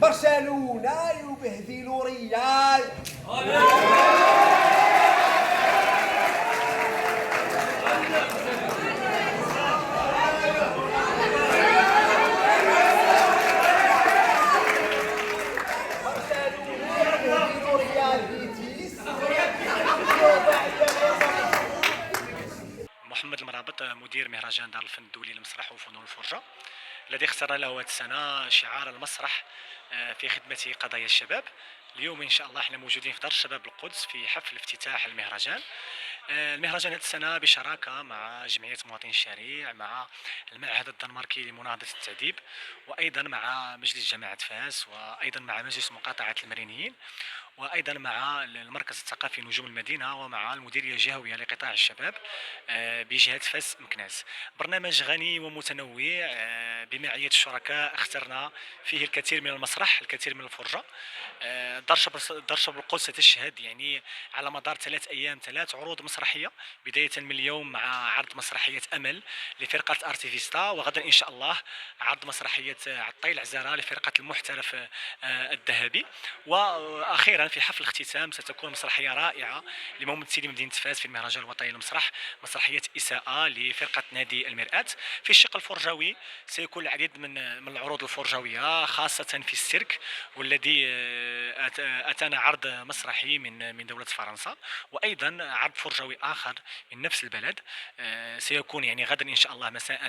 برشلونة يبهدل ريال. محمد المرابط، مدير مهرجان دار الفن الدولي للمسرح وفنون الفرجة، الذي اخترنا له هذه السنة شعار المسرح في خدمة قضايا الشباب. اليوم إن شاء الله احنا موجودين في دار الشباب القدس في حفل افتتاح المهرجان. المهرجان هذه السنة بشراكة مع جمعية مواطنين الشريع، مع المعهد الدنماركي لمناهضة التعذيب، وأيضا مع مجلس جماعة فاس، وأيضا مع مجلس مقاطعة المرينيين، وايضا مع المركز الثقافي نجوم المدينه، ومع المديريه الجهويه لقطاع الشباب بجهه فاس مكناس. برنامج غني ومتنوع بمعيه الشركاء، اخترنا فيه الكثير من المسرح، الكثير من الفرجه. دار شبر القدس ستشهد يعني على مدار 3 ايام 3 عروض مسرحيه، بدايه من اليوم مع عرض مسرحيه امل لفرقه ارتيفيستا، وغدا ان شاء الله عرض مسرحيه عطي العزاره لفرقه المحترف الذهبي. واخيرا في حفل الاختتام ستكون مسرحيه رائعه لممثلي مدينه فاس في المهرجان الوطني للمسرح، مسرحيه اساءه لفرقه نادي المرآة. في الشق الفرجوي سيكون العديد من العروض الفرجويه، خاصه في السيرك، والذي اتانا عرض مسرحي من دوله فرنسا، وايضا عرض فرجوي اخر من نفس البلد سيكون يعني غدا ان شاء الله مساء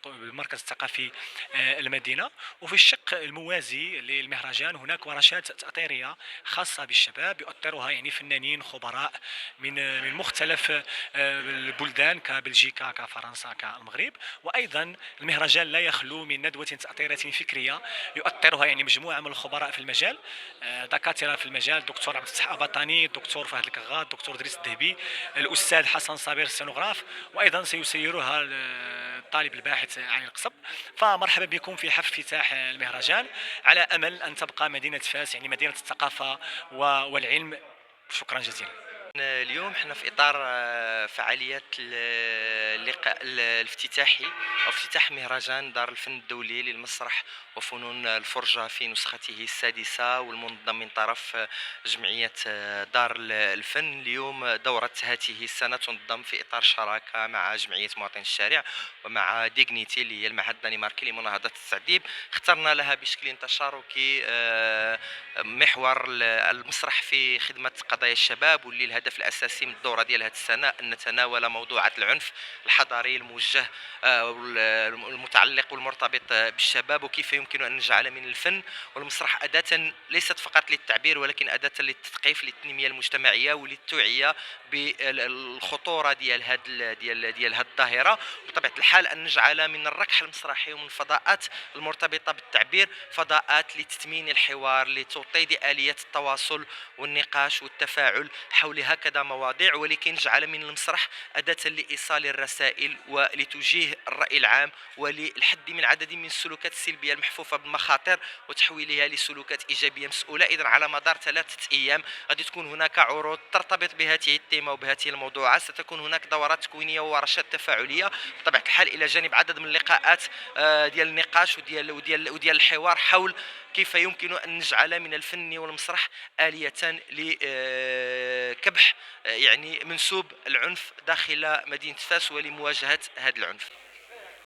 بالمركز الثقافي المدينه. وفي الشق الموازي للمهرجان هناك ورشات تأطيرية خاصة بالشباب يؤطرها يعني فنانين خبراء من مختلف البلدان كبلجيكا كفرنسا كالمغرب. وايضا المهرجان لا يخلو من ندوة تأطيرية فكرية يؤطرها يعني مجموعة من الخبراء في المجال، دكاترة في المجال، الدكتور عبد الفتاح أباطاني، الدكتور فهد الكغاد، الدكتور دريس الذهبي، الأستاذ حسن صابر السينوغراف، وأيضا سيسيرها الطالب الباحث علي القصب. فمرحبا بكم في حفل افتتاح المهرجان، على أمل أن تبقى مدينة فاس يعني مدينة الثقافة والعلم. شكرا جزيلا. اليوم احنا في اطار فعاليات اللقاء الافتتاحي او افتتاح مهرجان دار الفن الدولي للمسرح وفنون الفرجه في نسخته السادسه، والمنظم من طرف جمعيه دار الفن. اليوم دوره هذه السنه تنظم في اطار شراكه مع جمعيه مواطنين الشارع ومع ديغنيتي اللي هي المعهد الدنماركي لمناهضه التعذيب. اخترنا لها بشكل تشاركي محور المسرح في خدمه قضايا الشباب، واللي الهدف الاساسي من الدوره ديال هذه السنه ان نتناول موضوعات العنف الحضاري الموجه المتعلق والمرتبط بالشباب، وكيف يمكن ان نجعل من الفن والمسرح اداه ليست فقط للتعبير ولكن اداه للتثقيف للتنميه المجتمعيه وللتوعيه بالخطوره ديال هذه الظاهره. بطبيعه الحال ان نجعل من الركح المسرحي ومن الفضاءات المرتبطه بالتعبير فضاءات لتثمين الحوار، لتوطيد اليات التواصل والنقاش والتفاعل حول هكذا مواضيع، ولكن نجعل من المسرح اداه لايصال الرسائل ولتوجيه الراي العام وللحد من عدد من السلوكات السلبيه المحفوفه بالمخاطر وتحويلها لسلوكات ايجابيه مسؤوله. اذا على مدار 3 ايام غادي تكون هناك عروض ترتبط بهذه التيمه وبهذه الموضوعات، ستكون هناك دورات تكوينيه وورشات تفاعليه بطبيعه الحال، الى جانب عدد من اللقاءات ديال النقاش وديال الحوار حول كيف يمكن ان نجعل من الفن والمسرح آلية لكبح يعني منسوب العنف داخل مدينة فاس ولمواجهة هذا العنف.